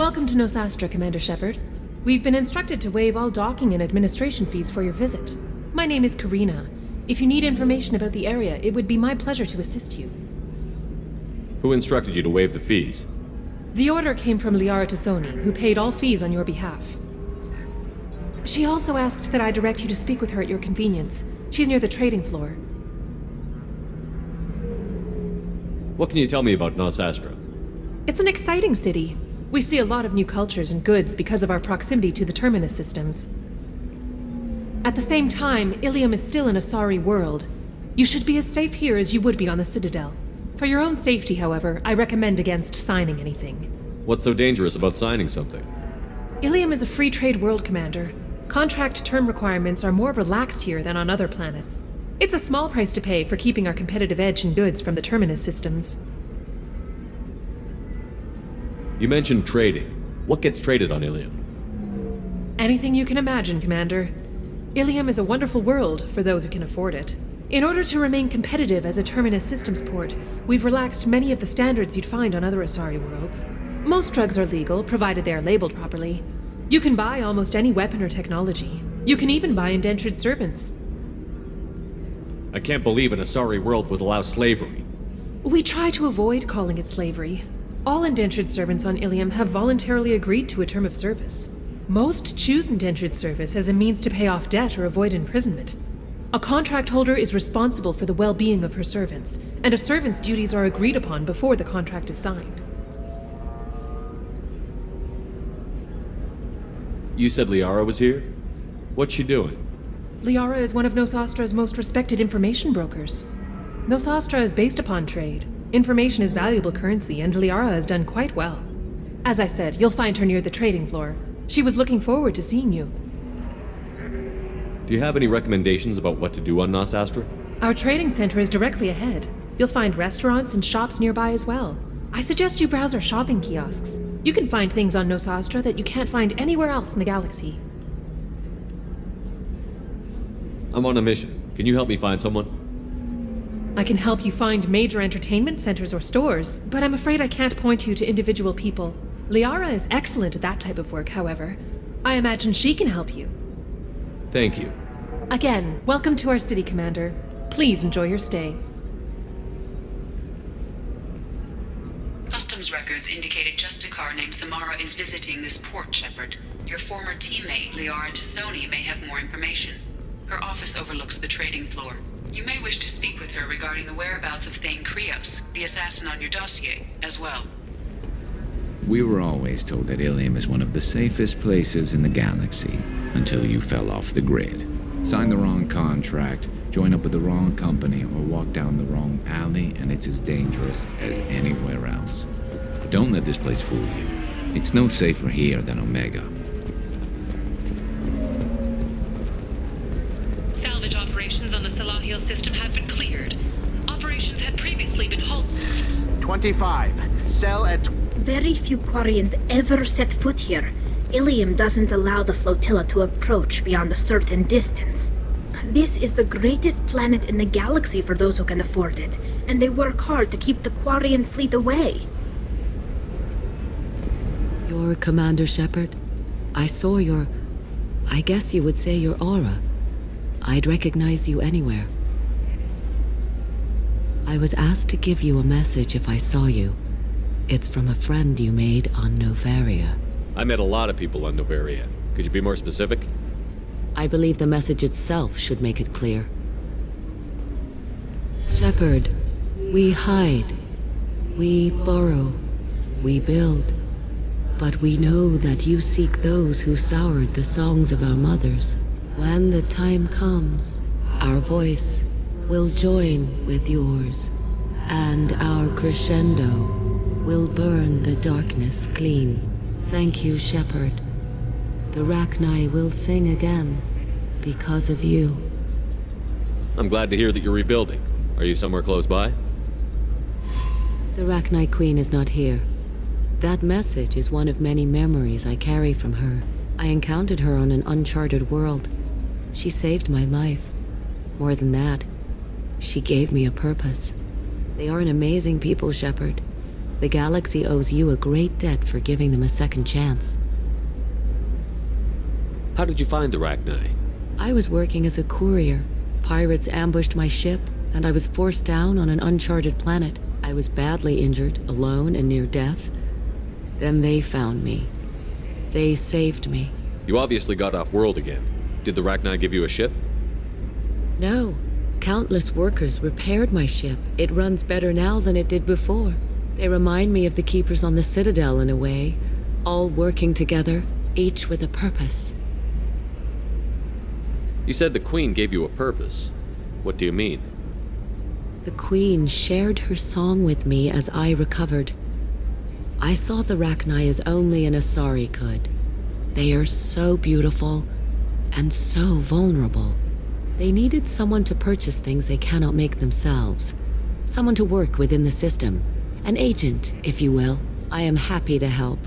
Welcome to Nosastra, Commander Shepard. We've been instructed to waive all docking and administration fees for your visit. My name is Karina. If you need information about the area, it would be my pleasure to assist you. Who instructed you to waive the fees? The order came from Liara Tassoni, who paid all fees on your behalf. She also asked that I direct you to speak with her at your convenience. She's near the trading floor. What can you tell me about Nosastra? It's an exciting city. We see a lot of new cultures and goods because of our proximity to the Terminus systems. At the same time, Illium is still an Asari world. You should be as safe here as you would be on the Citadel. For your own safety, however, I recommend against signing anything. What's so dangerous about signing something? Illium is a free trade world, Commander. Contract term requirements are more relaxed here than on other planets. It's a small price to pay for keeping our competitive edge in goods from the Terminus systems. You mentioned trading. What gets traded on Illium? Anything you can imagine, Commander. Illium is a wonderful world for those who can afford it. In order to remain competitive as a Terminus systems port, we've relaxed many of the standards you'd find on other Asari worlds. Most drugs are legal, provided they are labeled properly. You can buy almost any weapon or technology. You can even buy indentured servants. I can't believe an Asari world would allow slavery. We try to avoid calling it slavery. All indentured servants on Illium have voluntarily agreed to a term of service. Most choose indentured service as a means to pay off debt or avoid imprisonment. A contract holder is responsible for the well-being of her servants, and a servant's duties are agreed upon before the contract is signed. You said Liara was here? What's she doing? Liara is one of Nosastra's most respected information brokers. Nosastra is based upon trade. Information is valuable currency, and Liara has done quite well. As I said, you'll find her near the trading floor. She was looking forward to seeing you. Do you have any recommendations about what to do on Nosastra? Our trading center is directly ahead. You'll find restaurants and shops nearby as well. I suggest you browse our shopping kiosks. You can find things on Nosastra that you can't find anywhere else in the galaxy. I'm on a mission. Can you help me find someone? I can help you find major entertainment centers or stores, but I'm afraid I can't point you to individual people. Liara is excellent at that type of work, however. I imagine she can help you. Thank you. Again, welcome to our city, Commander. Please enjoy your stay. Customs records indicated just a car named Samara is visiting this port, Shepard. Your former teammate, Liara Tassoni, may have more information. Her office overlooks the trading floor. You may wish to speak with her regarding the whereabouts of Thane Krios, the assassin on your dossier, as well. We were always told that Illium is one of the safest places in the galaxy, until you fell off the grid. Signed the wrong contract, join up with the wrong company, or walk down the wrong alley, and it's as dangerous as anywhere else. Don't let this place fool you. It's no safer here than Omega. Salvage operations on the Salahil system have been cleared. Operations had previously been halted. 25. Cell at... Very few Quarians ever set foot here. Illium doesn't allow the flotilla to approach beyond a certain distance. This is the greatest planet in the galaxy for those who can afford it, and they work hard to keep the Quarian fleet away. You're Commander Shepard? I saw I guess you would say your aura. I'd recognize you anywhere. I was asked to give you a message if I saw you. It's from a friend you made on Novaria. I met a lot of people on Novaria. Could you be more specific? I believe the message itself should make it clear. Shepard, we hide. We borrow. We build. But we know that you seek those who soured the songs of our mothers. When the time comes, our voice will join with yours, and our crescendo will burn the darkness clean. Thank you, Shepard. The Rachni will sing again because of you. I'm glad to hear that you're rebuilding. Are you somewhere close by? The Rachni Queen is not here. That message is one of many memories I carry from her. I encountered her on an uncharted world. She saved my life. More than that, she gave me a purpose. They are an amazing people, Shepard. The galaxy owes you a great debt for giving them a second chance. How did you find the Rachni? I was working as a courier. Pirates ambushed my ship, and I was forced down on an uncharted planet. I was badly injured, alone and near death. Then they found me. They saved me. You obviously got off world again. Did the Rachni give you a ship? No. Countless workers repaired my ship. It runs better now than it did before. They remind me of the Keepers on the Citadel in a way, all working together, each with a purpose. You said the Queen gave you a purpose. What do you mean? The Queen shared her song with me as I recovered. I saw the Rachni as only an Asari could. They are so beautiful and so vulnerable. They needed someone to purchase things they cannot make themselves. Someone to work within the system. An agent, if you will. I am happy to help.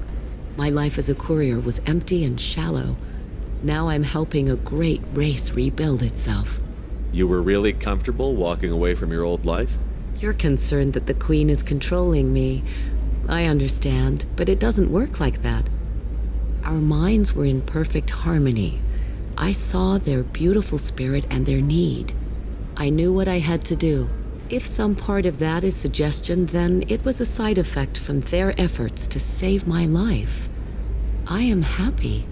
My life as a courier was empty and shallow. Now I'm helping a great race rebuild itself. You were really comfortable walking away from your old life? You're concerned that the Queen is controlling me. I understand, but it doesn't work like that. Our minds were in perfect harmony. I saw their beautiful spirit and their need. I knew what I had to do. If some part of that is suggestion, then it was a side effect from their efforts to save my life. I am happy.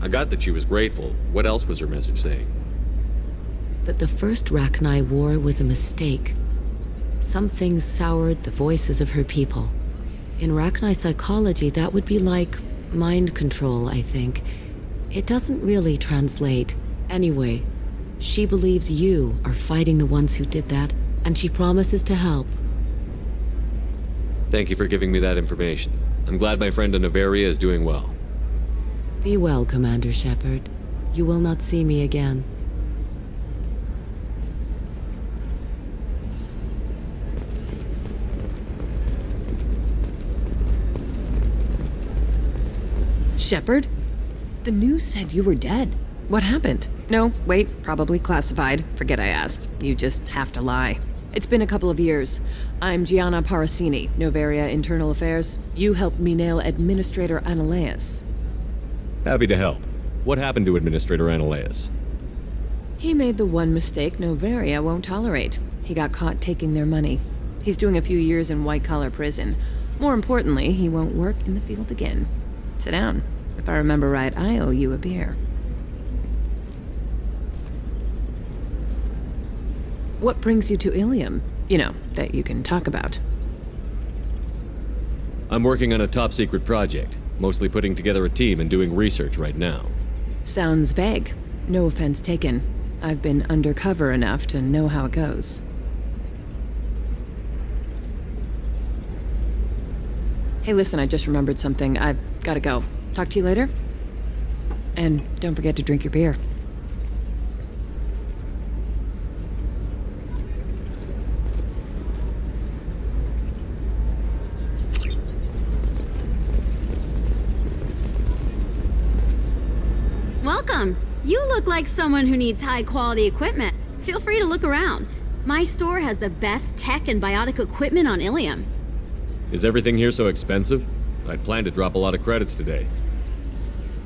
I got that she was grateful. What else was her message saying? That the first Rachni war was a mistake. Some things soured the voices of her people. In Rachni psychology, that would be like mind control, I think. It doesn't really translate. Anyway, she believes you are fighting the ones who did that, and she promises to help. Thank you for giving me that information. I'm glad my friend in Noveria is doing well. Be well, Commander Shepard. You will not see me again. Shepard? The news said you were dead. What happened? No, wait, probably classified. Forget I asked. You just have to lie. It's been a couple of years. I'm Gianna Parasini, Noveria Internal Affairs. You helped me nail Administrator Analeus. Happy to help. What happened to Administrator Analeus? He made the one mistake Noveria won't tolerate. He got caught taking their money. He's doing a few years in white-collar prison. More importantly, he won't work in the field again. Sit down. If I remember right, I owe you a beer. What brings you to Illium? You know, that you can talk about. I'm working on a top-secret project. Mostly putting together a team and doing research right now. Sounds vague. No offense taken. I've been undercover enough to know how it goes. Hey, listen, I just remembered something. I've gotta go. Talk to you later? And don't forget to drink your beer. Welcome. You look like someone who needs high-quality equipment. Feel free to look around. My store has the best tech and biotic equipment on Illium. Is everything here so expensive? I'd planned to drop a lot of credits today.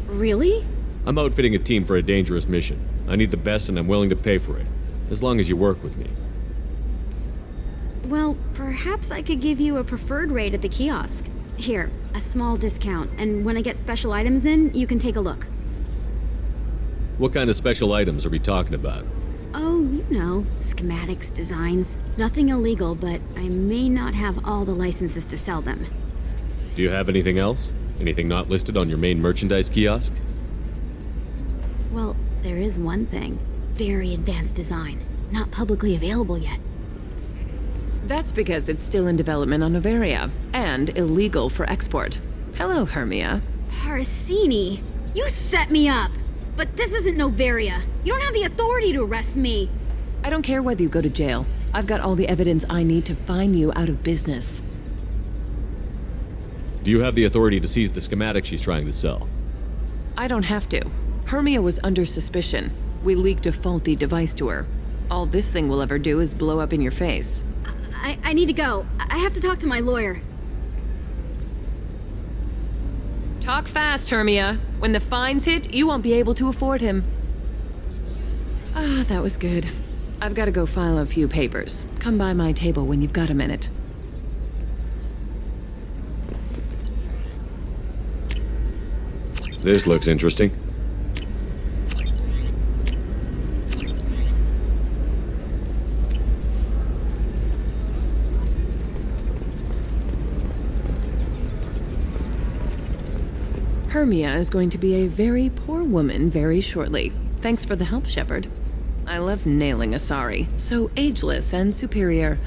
Really? I'm outfitting a team for a dangerous mission. I need the best and I'm willing to pay for it. As long as you work with me. Well, perhaps I could give you a preferred rate at the kiosk. Here, a small discount, and when I get special items in, you can take a look. What kind of special items are we talking about? Oh, you know, schematics, designs. Nothing illegal, but I may not have all the licenses to sell them. Do you have anything else? Anything not listed on your main merchandise kiosk? Well, there is one thing. Very advanced design. Not publicly available yet. That's because it's still in development on Noveria, and illegal for export. Hello, Hermia. Parasini, you set me up! But this isn't Noveria. You don't have the authority to arrest me. I don't care whether you go to jail. I've got all the evidence I need to find you out of business. Do you have the authority to seize the schematic she's trying to sell? I don't have to. Hermia was under suspicion. We leaked a faulty device to her. All this thing will ever do is blow up in your face. I need to go. I have to talk to my lawyer. Talk fast, Hermia. When the fines hit, you won't be able to afford him. Ah, that was good. I've got to go file a few papers. Come by my table when you've got a minute. This looks interesting. Hermia is going to be a very poor woman very shortly. Thanks for the help, Shepard. I love nailing asari. So ageless and superior.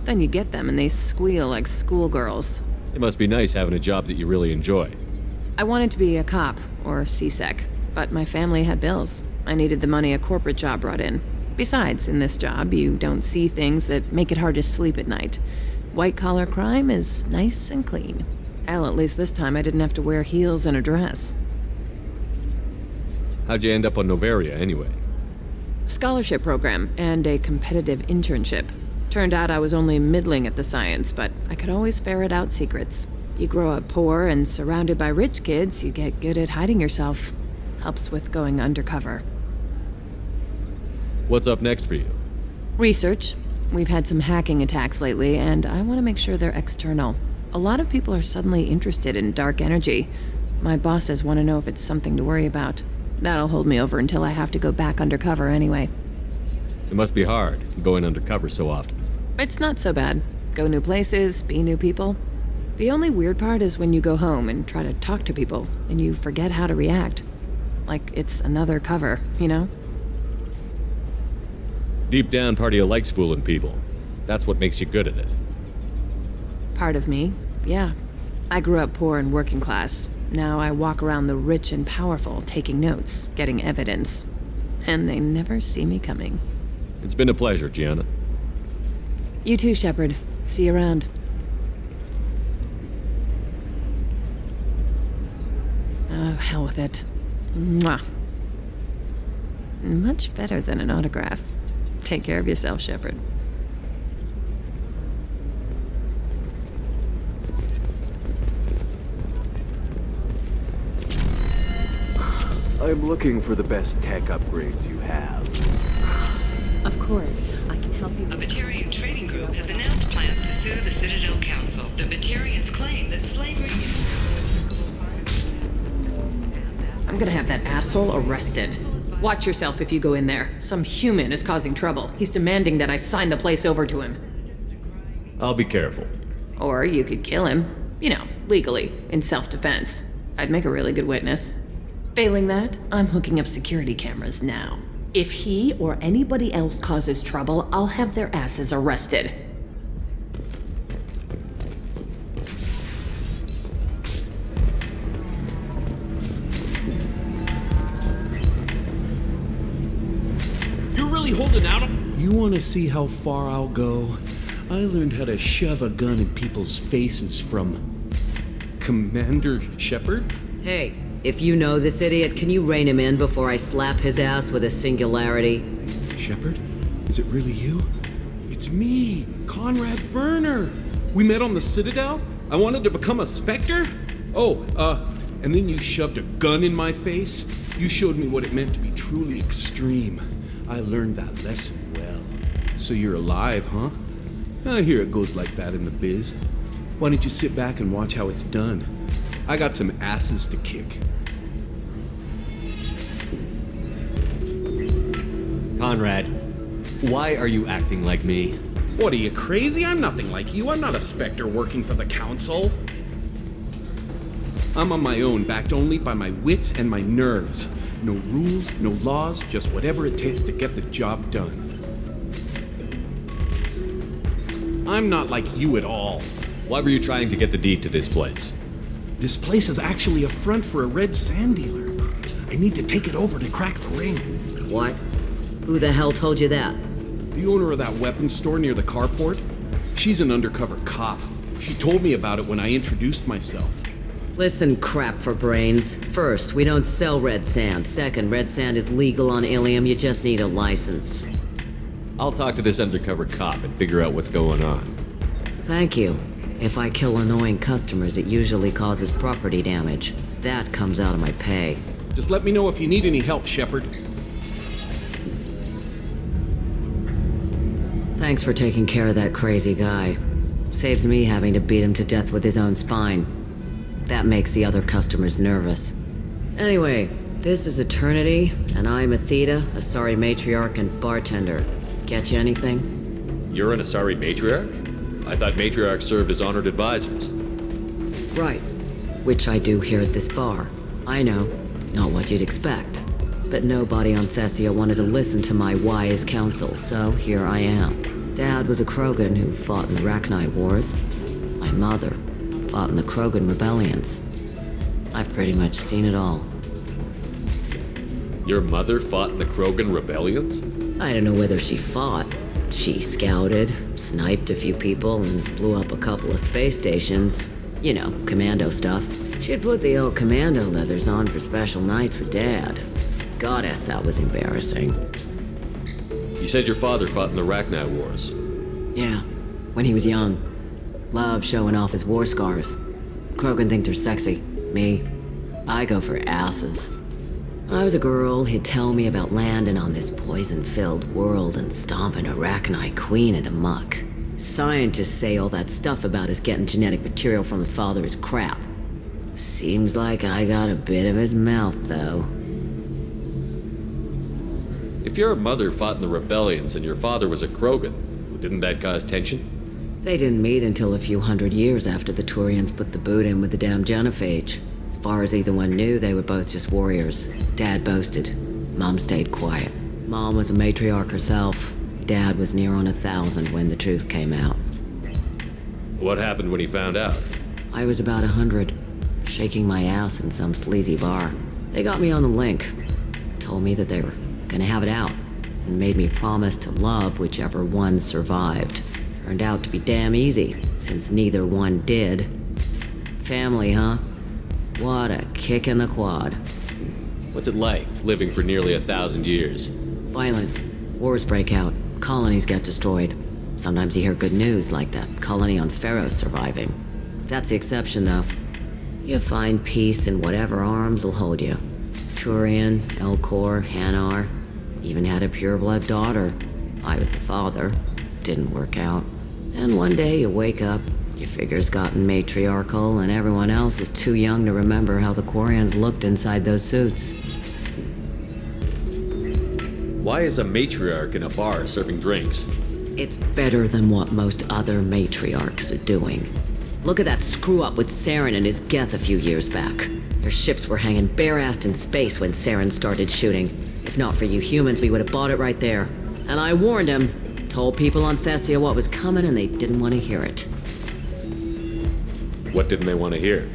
Then you get them and they squeal like schoolgirls. It must be nice having a job that you really enjoy. I wanted to be a cop, or CSEC, but my family had bills. I needed the money a corporate job brought in. Besides, in this job, you don't see things that make it hard to sleep at night. White-collar crime is nice and clean. Hell, at least this time I didn't have to wear heels and a dress. How'd you end up on Novaria, anyway? Scholarship program and a competitive internship. Turned out I was only middling at the science, but I could always ferret out secrets. You grow up poor and surrounded by rich kids, you get good at hiding yourself. Helps with going undercover. What's up next for you? Research. We've had some hacking attacks lately, and I want to make sure they're external. A lot of people are suddenly interested in dark energy. My bosses want to know if it's something to worry about. That'll hold me over until I have to go back undercover anyway. It must be hard, going undercover so often. It's not so bad. Go new places, be new people. The only weird part is when you go home and try to talk to people, and you forget how to react. Like it's another cover, you know? Deep down, part of you likes fooling people. That's what makes you good at it. Part of me, yeah. I grew up poor and working class. Now I walk around the rich and powerful, taking notes, getting evidence. And they never see me coming. It's been a pleasure, Gianna. You too, Shepard. See you around. Oh, hell with it. Mwah. Much better than an autograph. Take care of yourself, Shepard. I'm looking for the best tech upgrades you have. Of course, I can help you. A Batarian trading group has announced plans to sue the Citadel Council. The Batarians claim that slavery... I'm gonna have that asshole arrested. Watch yourself if you go in there. Some human is causing trouble. He's demanding that I sign the place over to him. I'll be careful. Or you could kill him. You know, legally, in self-defense. I'd make a really good witness. Failing that, I'm hooking up security cameras now. If he or anybody else causes trouble, I'll have their asses arrested. You're really holding out on... You want to see how far I'll go? I learned how to shove a gun in people's faces from... Commander Shepard? Hey, if you know this idiot, can you rein him in before I slap his ass with a singularity? Shepard? Is it really you? It's me, Conrad Verner. We met on the Citadel? I wanted to become a Spectre? And then you shoved a gun in my face? You showed me what it meant to be truly extreme. I learned that lesson well. So you're alive, huh? I hear it goes like that in the biz. Why don't you sit back and watch how it's done? I got some asses to kick. Conrad, why are you acting like me? What, are you crazy? I'm nothing like you. I'm not a Spectre working for the Council. I'm on my own, backed only by my wits and my nerves. No rules, no laws, just whatever it takes to get the job done. I'm not like you at all. Why were you trying to get the deed to this place? This place is actually a front for a red sand dealer. I need to take it over to crack the ring. What? Who the hell told you that? The owner of that weapons store near the carport. She's an undercover cop. She told me about it when I introduced myself. Listen, crap for brains. First, we don't sell red sand. Second, red sand is legal on Illium. You just need a license. I'll talk to this undercover cop and figure out what's going on. Thank you. If I kill annoying customers, it usually causes property damage. That comes out of my pay. Just let me know if you need any help, Shepard. Thanks for taking care of that crazy guy. Saves me having to beat him to death with his own spine. That makes the other customers nervous. Anyway, this is Eternity, and I'm Athena, Asari matriarch and bartender. Get you anything? You're an Asari matriarch? I thought matriarchs served as honored advisors. Right. Which I do here at this bar. I know, not what you'd expect. But nobody on Thessia wanted to listen to my wise counsel, so here I am. Dad was a Krogan who fought in the Rachni Wars. My mother fought in the Krogan rebellions. I've pretty much seen it all. Your mother fought in the Krogan rebellions? I don't know whether she fought. She scouted, sniped a few people, and blew up a couple of space stations. You know, commando stuff. She'd put the old commando leathers on for special nights with Dad. Goddess, that was embarrassing. You said your father fought in the Rachni Wars. Yeah, when he was young. Loved showing off his war scars. Krogan think they're sexy. Me, I go for asses. When I was a girl, he'd tell me about landing on this poison-filled world and stomping a Rachni queen into muck. Scientists say all that stuff about us getting genetic material from the father is crap. Seems like I got a bit of his mouth, though. If your mother fought in the rebellions and your father was a Krogan, didn't that cause tension? They didn't meet until a few hundred years after the Turians put the boot in with the damn genophage. As far as either one knew, they were both just warriors. Dad boasted. Mom stayed quiet. Mom was a matriarch herself. Dad was near on 1,000 when the truth came out. What happened when he found out? I was about 100, shaking my ass in some sleazy bar. They got me on the link. Told me that they were gonna have it out, and made me promise to love whichever one survived. Turned out to be damn easy, since neither one did. Family, huh? What a kick in the quad. What's it like, living for nearly 1,000 years? Violent. Wars break out. Colonies get destroyed. Sometimes you hear good news, like that colony on Pharaoh surviving. That's the exception, though. You find peace in whatever arms will hold you. Turian, Elcor, Hanar. Even had a pureblood daughter. I was the father. Didn't work out. And one day you wake up, your figure's gotten matriarchal, and everyone else is too young to remember how the Quarians looked inside those suits. Why is a matriarch in a bar serving drinks? It's better than what most other matriarchs are doing. Look at that screw-up with Saren and his Geth a few years back. Their ships were hanging bare-assed in space when Saren started shooting. If not for you humans, we would have bought it right there. And I warned him. Told people on Thessia what was coming, and they didn't want to hear it. What didn't they want to hear?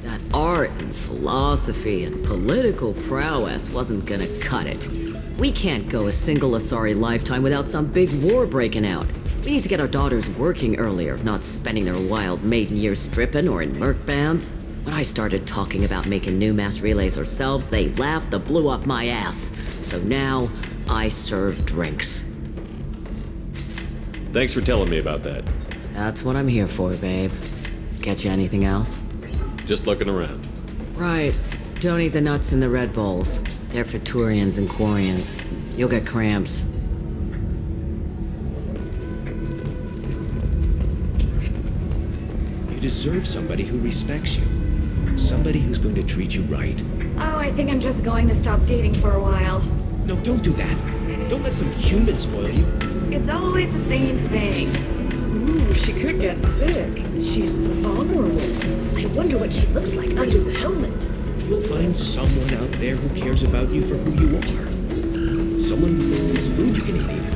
That art and philosophy and political prowess wasn't gonna cut it. We can't go a single Asari lifetime without some big war breaking out. We need to get our daughters working earlier, not spending their wild maiden years stripping or in merc bands. When I started talking about making new mass relays ourselves, they laughed the blue off my ass. So now, I serve drinks. Thanks for telling me about that. That's what I'm here for, babe. Get you anything else? Just looking around. Right. Don't eat the nuts in the Red Bowls. They're for Turians and Quarians. You'll get cramps. You deserve somebody who respects you. Somebody who's going to treat you right. Oh, I think I'm just going to stop dating for a while. No, don't do that. Don't let some human spoil you. It's always the same thing. Ooh, she could get sick. She's vulnerable. I wonder what she looks like under the helmet. You'll find someone out there who cares about you for who you are. Someone whose food you can eat, even.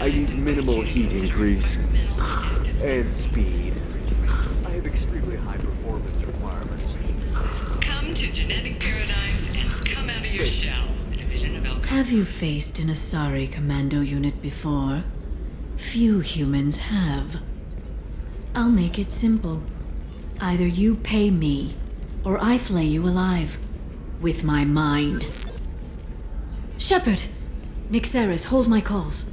I need minimal heat increase and speed. I have extremely high performance requirements. Come to Genetic Paradigms Have you faced an Asari commando unit before? Few humans have. I'll make it simple. Either you pay me, or I flay you alive. With my mind. Shepard! Nixeris, hold my calls.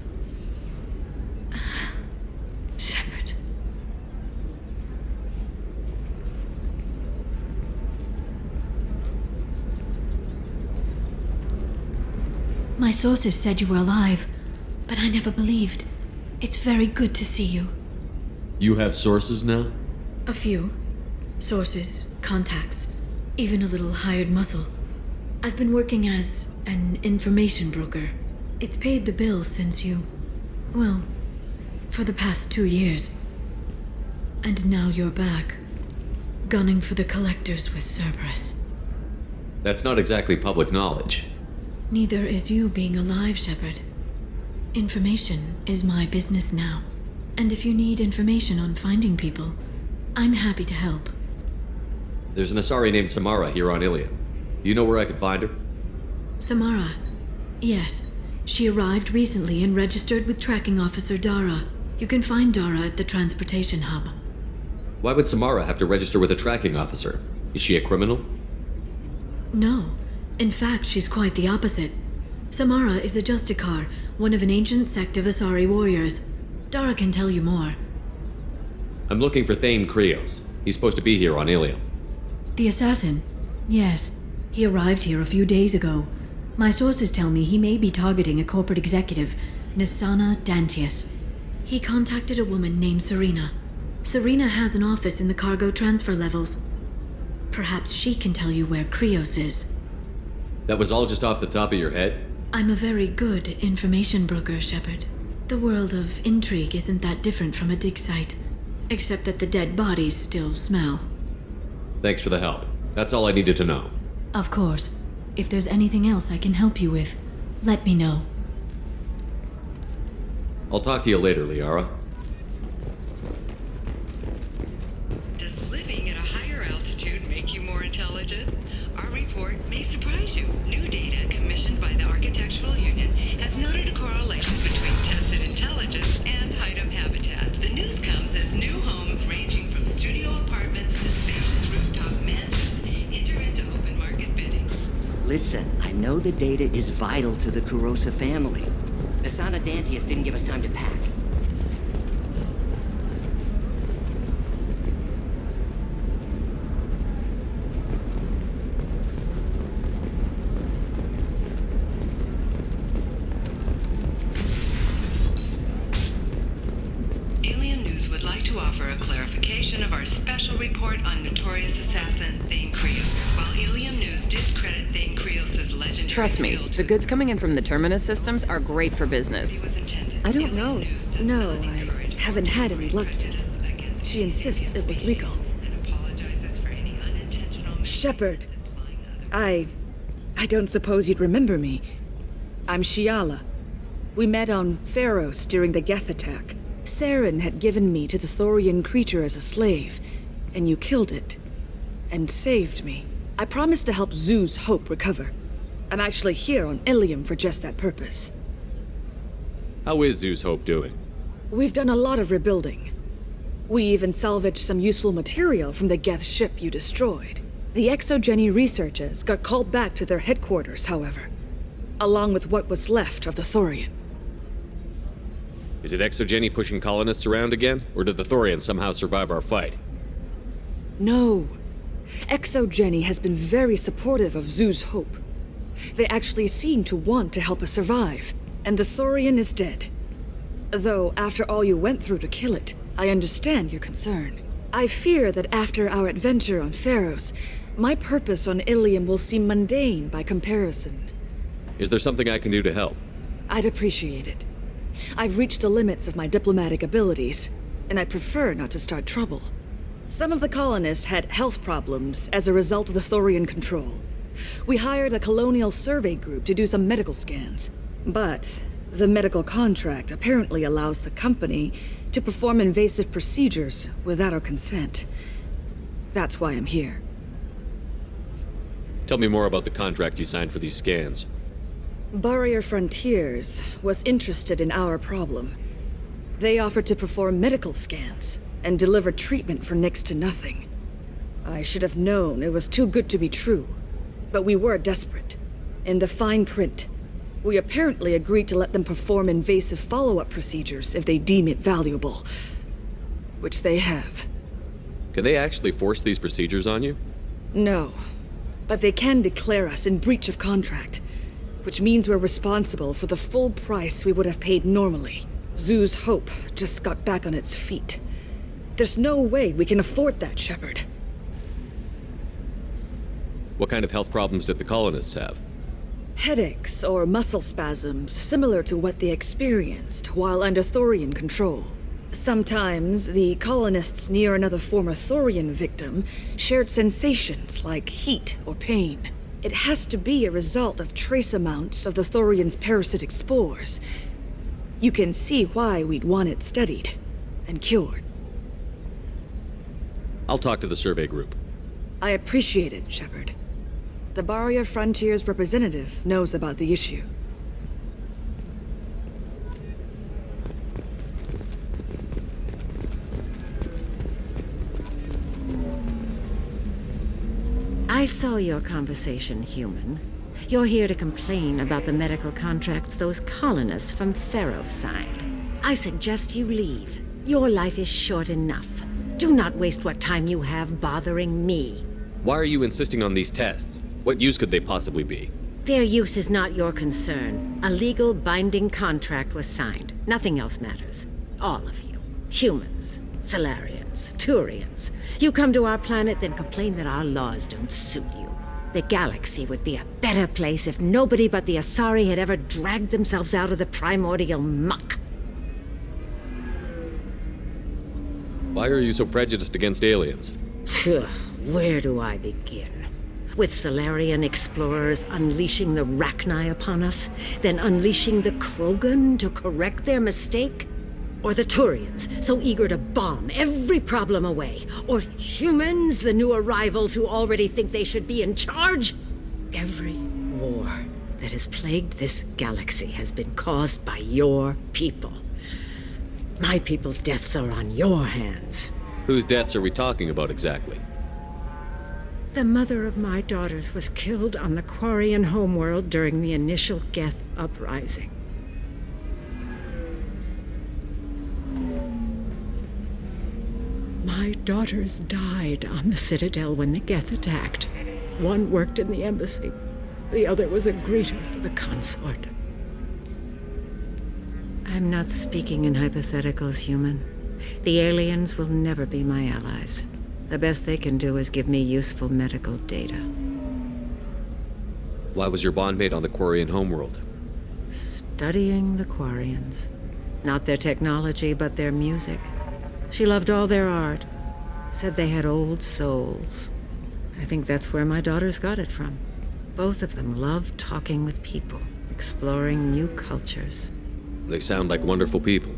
Shepard. My sources said you were alive, but I never believed. It's very good to see you. You have sources now? A few. Sources, contacts, even a little hired muscle. I've been working as an information broker. It's paid the bills since well, for the past 2 years. And now you're back, gunning for the collectors with Cerberus. That's not exactly public knowledge. Neither is you being alive, Shepard. Information is my business now. And if you need information on finding people, I'm happy to help. There's an Asari named Samara here on Illium. You know where I could find her? Samara. Yes. She arrived recently and registered with Tracking Officer Dara. You can find Dara at the transportation hub. Why would Samara have to register with a tracking officer? Is she a criminal? No. In fact, she's quite the opposite. Samara is a Justicar, one of an ancient sect of Asari warriors. Dara can tell you more. I'm looking for Thane Krios. He's supposed to be here on Illium. The assassin? Yes. He arrived here a few days ago. My sources tell me he may be targeting a corporate executive, Nisana Dantius. He contacted a woman named Serena. Serena has an office in the cargo transfer levels. Perhaps she can tell you where Krios is. That was all just off the top of your head? I'm a very good information broker, Shepard. The world of intrigue isn't that different from a dig site, except that the dead bodies still smell. Thanks for the help. That's all I needed to know. Of course. If there's anything else I can help you with, let me know. I'll talk to you later, Liara. Does living at a higher altitude make you more intelligent? Our report may surprise you. New data commissioned by the Architectural Union has noted a correlation between tested intelligence and item habitats. The news comes as new homes ranging from studio apartments to spacious rooftop mansions enter into open market bidding. Listen, I know the data is vital to the Kurosa family. Nisana Dantius didn't give us time to pack. Alien News would like to offer a clarification of our special report on notorious assassin Thane Krios. While Illium News did credit Thane Krios' legendary Trust me, the goods coming in from the Terminus systems are great for business. I don't know. No, I haven't had any luck yet. She insists it was legal. Shepard. I don't suppose you'd remember me. I'm Shiala. We met on Pharos during the Geth attack. Saren had given me to the Thorian creature as a slave, and you killed it. And saved me. I promised to help Zoo's Hope recover. I'm actually here on Illium for just that purpose. How is Zeus Hope doing? We've done a lot of rebuilding. We even salvaged some useful material from the Geth ship you destroyed. The Exogeny researchers got called back to their headquarters, however, along with what was left of the Thorian. Is it Exogeny pushing colonists around again? Or did the Thorians somehow survive our fight? No. Exogeny has been very supportive of Zoo's Hope. They actually seem to want to help us survive, and the Thorian is dead. Though, after all you went through to kill it, I understand your concern. I fear that after our adventure on Pharos, my purpose on Illium will seem mundane by comparison. Is there something I can do to help? I'd appreciate it. I've reached the limits of my diplomatic abilities, and I prefer not to start trouble. Some of the colonists had health problems as a result of the Thorian control. We hired a colonial survey group to do some medical scans. But the medical contract apparently allows the company to perform invasive procedures without our consent. That's why I'm here. Tell me more about the contract you signed for these scans. Barrier Frontiers was interested in our problem. They offered to perform medical scans and deliver treatment for next to nothing. I should have known it was too good to be true, but we were desperate. In the fine print, we apparently agreed to let them perform invasive follow-up procedures if they deem it valuable. Which they have. Can they actually force these procedures on you? No, but they can declare us in breach of contract, which means we're responsible for the full price we would have paid normally. Zoo's Hope just got back on its feet. There's no way we can afford that, Shepard. What kind of health problems did the colonists have? Headaches or muscle spasms similar to what they experienced while under Thorian control. Sometimes the colonists near another former Thorian victim shared sensations like heat or pain. It has to be a result of trace amounts of the Thorian's parasitic spores. You can see why we'd want it studied and cured. I'll talk to the survey group. I appreciate it, Shepard. The Barrier Frontiers representative knows about the issue. I saw your conversation, human. You're here to complain about the medical contracts those colonists from Theros signed. I suggest you leave. Your life is short enough. Do not waste what time you have bothering me. Why are you insisting on these tests? What use could they possibly be? Their use is not your concern. A legal binding contract was signed. Nothing else matters. All of you. Humans, Solarians, Turians. You come to our planet, then complain that our laws don't suit you. The galaxy would be a better place if nobody but the Asari had ever dragged themselves out of the primordial muck. Why are you so prejudiced against aliens? Where do I begin? With Solarian explorers unleashing the Rachni upon us, then unleashing the Krogan to correct their mistake? Or the Turians, so eager to bomb every problem away? Or humans, the new arrivals who already think they should be in charge? Every war that has plagued this galaxy has been caused by your people. My people's deaths are on your hands. Whose deaths are we talking about exactly? The mother of my daughters was killed on the Quarian homeworld during the initial Geth uprising. My daughters died on the Citadel when the Geth attacked. One worked in the embassy. The other was a greeter for the consort. I'm not speaking in hypotheticals, human. The aliens will never be my allies. The best they can do is give me useful medical data. Why was your bondmate on the Quarian homeworld? Studying the Quarians. Not their technology, but their music. She loved all their art. Said they had old souls. I think that's where my daughters got it from. Both of them loved talking with people, exploring new cultures. They sound like wonderful people.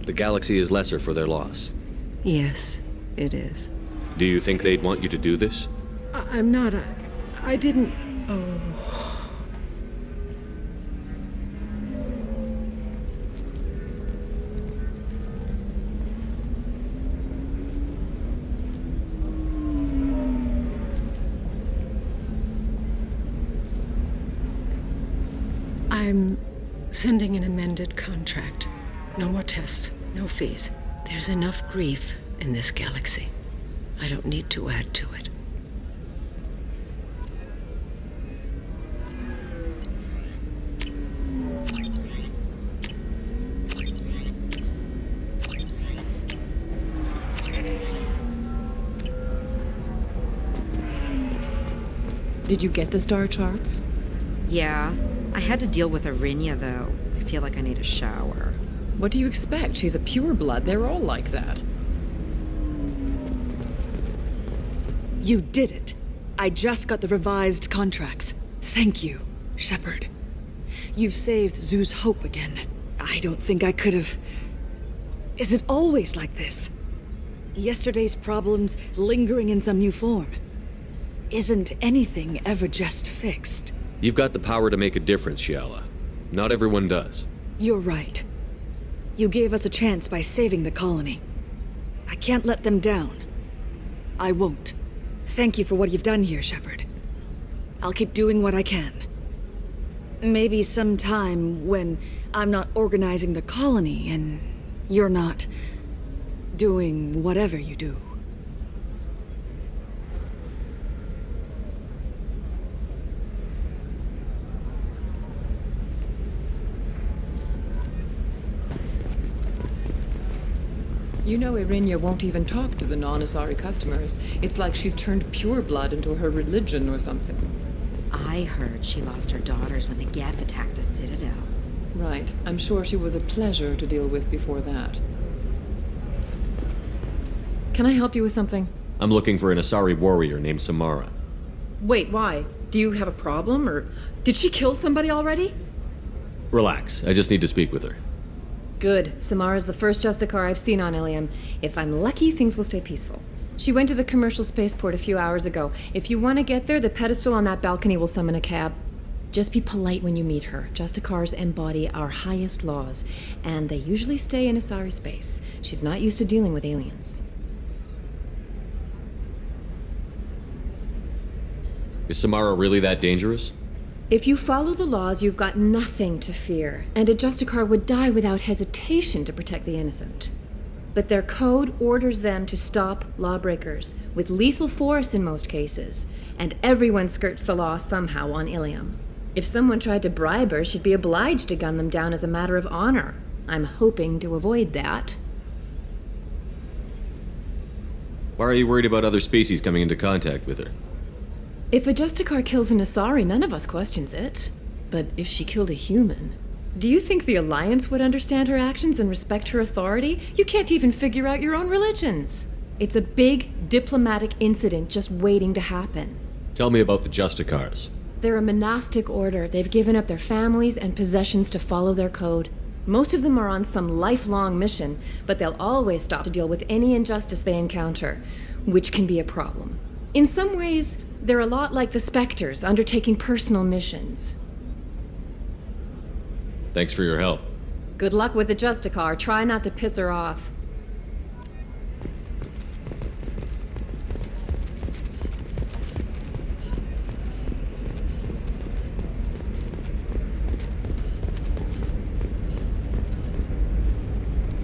The galaxy is lesser for their loss. Yes, it is. Do you think they'd want you to do this? I'm not. I didn't. Oh. I'm sending an amended contract. No more tests, no fees. There's enough grief in this galaxy. I don't need to add to it. Did you get the star charts? Yeah. I had to deal with Arinya, though. I feel like I need a shower. What do you expect? She's a pureblood. They're all like that. You did it. I just got the revised contracts. Thank you, Shepard. You've saved Zoo's hope again. I don't think I could have... Is it always like this? Yesterday's problems lingering in some new form? Isn't anything ever just fixed? You've got the power to make a difference, Shiala. Not everyone does. You're right. You gave us a chance by saving the colony. I can't let them down. I won't. Thank you for what you've done here, Shepard. I'll keep doing what I can. Maybe sometime when I'm not organizing the colony and you're not doing whatever you do. You know Irinia won't even talk to the non-Asari customers. It's like she's turned pure blood into her religion or something. I heard she lost her daughters when the Geth attacked the Citadel. Right. I'm sure she was a pleasure to deal with before that. Can I help you with something? I'm looking for an Asari warrior named Samara. Wait, why? Do you have a problem, or did she kill somebody already? Relax, I just need to speak with her. Good. Samara's the first Justicar I've seen on Illium. If I'm lucky, things will stay peaceful. She went to the commercial spaceport a few hours ago. If you want to get there, the pedestal on that balcony will summon a cab. Just be polite when you meet her. Justicars embody our highest laws, and they usually stay in Asari space. She's not used to dealing with aliens. Is Samara really that dangerous? If you follow the laws, you've got nothing to fear, and a Justicar would die without hesitation to protect the innocent. But their code orders them to stop lawbreakers, with lethal force in most cases, and everyone skirts the law somehow on Illium. If someone tried to bribe her, she'd be obliged to gun them down as a matter of honor. I'm hoping to avoid that. Why are you worried about other species coming into contact with her? If a Justicar kills an Asari, none of us questions it. But if she killed a human, do you think the Alliance would understand her actions and respect her authority? You can't even figure out your own religions. It's a big diplomatic incident just waiting to happen. Tell me about the Justicars. They're a monastic order. They've given up their families and possessions to follow their code. Most of them are on some lifelong mission, but they'll always stop to deal with any injustice they encounter, which can be a problem. In some ways, they're a lot like the Spectres, undertaking personal missions. Thanks for your help. Good luck with the Justicar. Try not to piss her off.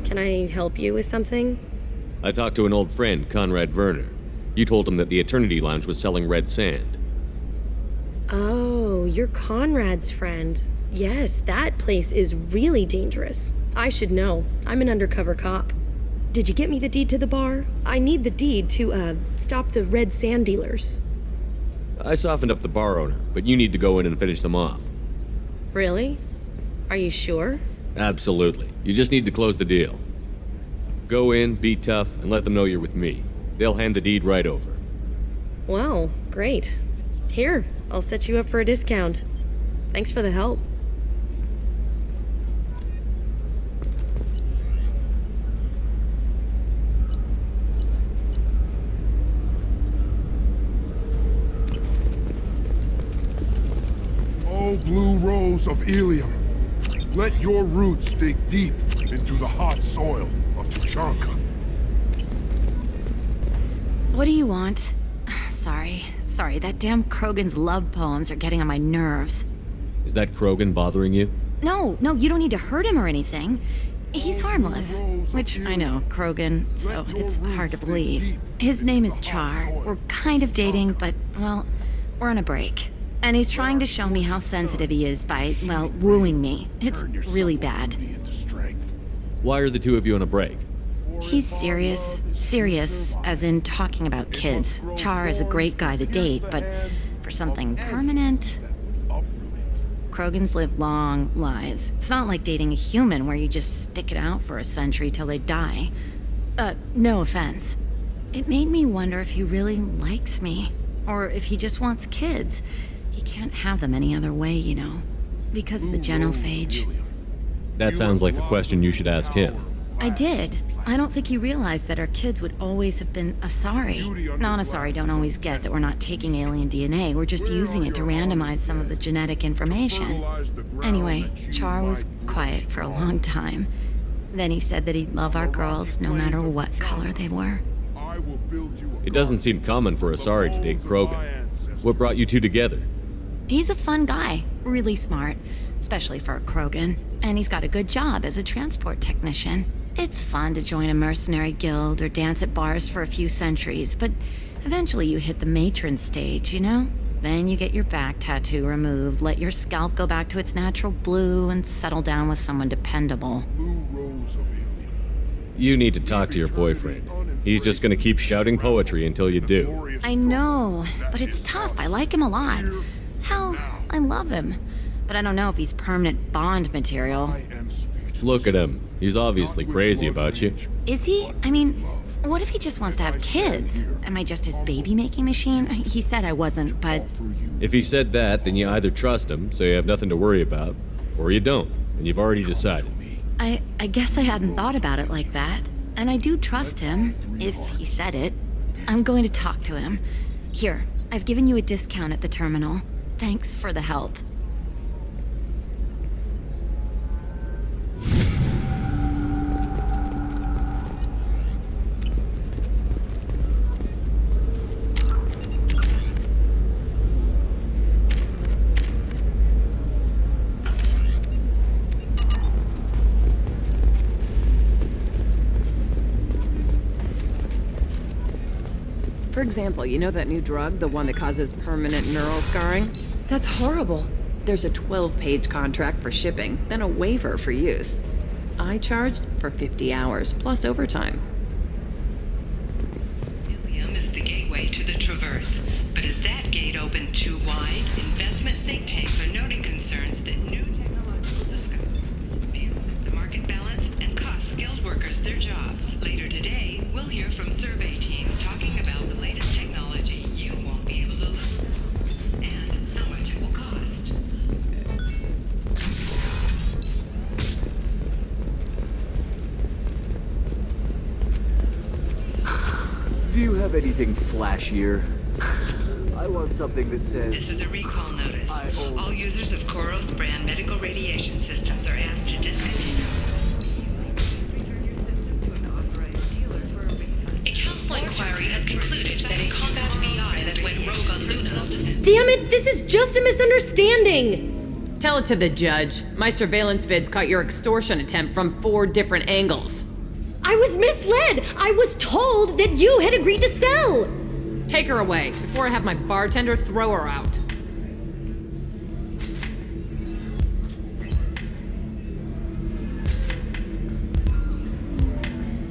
Can I help you with something? I talked to an old friend, Conrad Verner. You told him that the Eternity Lounge was selling red sand. Oh, you're Conrad's friend. Yes, that place is really dangerous. I should know. I'm an undercover cop. Did you get me the deed to the bar? I need the deed to, stop the red sand dealers. I softened up the bar owner, but you need to go in and finish them off. Really? Are you sure? Absolutely. You just need to close the deal. Go in, be tough, and let them know you're with me. They'll hand the deed right over. Wow, great. Here, I'll set you up for a discount. Thanks for the help. Oh, blue rose of Illium, let your roots dig deep into the hot soil of Tuchanka. What do you want? Sorry, that damn Krogan's love poems are getting on my nerves. Is that Krogan bothering you? No, you don't need to hurt him or anything. He's harmless. Which, I know, Krogan, so it's hard to believe. His name is Char. We're kind of dating, but, well, we're on a break. And he's trying to show me how sensitive he is by, well, wooing me. It's really bad. Why are the two of you on a break? He's serious. Serious, as in talking about kids. Char is a great guy to date, but for something permanent... Krogans live long lives. It's not like dating a human where you just stick it out for a century till they die. No offense. It made me wonder if he really likes me, or if he just wants kids. He can't have them any other way, you know, because of the genophage. That sounds like a question you should ask him. I did. I don't think he realized that our kids would always have been Asari. Non-Asari don't always get that we're not taking alien DNA, we're just using it to randomize some of the genetic information. Anyway, Char was quiet for a long time. Then he said that he'd love our girls no matter what color they were. It doesn't seem common for Asari to date Krogan. What brought you two together? He's a fun guy, really smart, especially for a Krogan. And he's got a good job as a transport technician. It's fun to join a mercenary guild or dance at bars for a few centuries, but eventually you hit the matron stage, you know? Then you get your back tattoo removed, let your scalp go back to its natural blue, and settle down with someone dependable. You need to talk to your boyfriend. He's just gonna keep shouting poetry until you do. I know, but it's tough. I like him a lot. Hell, I love him. But I don't know if he's permanent Bond material. Look at him. He's obviously crazy about you. Is he? I mean, what if he just wants to have kids? Am I just his baby-making machine? He said I wasn't, but... If he said that, then you either trust him, so you have nothing to worry about, or you don't, and you've already decided. I guess I hadn't thought about it like that. And I do trust him, if he said it. I'm going to talk to him. Here, I've given you a discount at the terminal. Thanks for the help. For example, you know that new drug, the one that causes permanent neural scarring? That's horrible. There's a 12-page contract for shipping, then a waiver for use. I charged for 50 hours, plus overtime. Illium is the gateway to the Traverse, but is that gate open too wide? Investment think tanks are noting concerns that new technological discoveries fail the market balance and cost skilled workers their jobs. Later today, we'll hear from survey teams talking about the latest technology you won't be able to look and how much it will cost. Do you have anything flashier? I want something that says... This is a recall notice. All users of Koros brand medical radiation systems are asked to discontinue. A council inquiry has concluded that a combat BI that went rogue on Luna... Damn it, this is just a misunderstanding! Tell it to the judge. My surveillance vids caught your extortion attempt from 4 different angles. I was misled! I was told that you had agreed to sell! Take her away, before I have my bartender throw her out.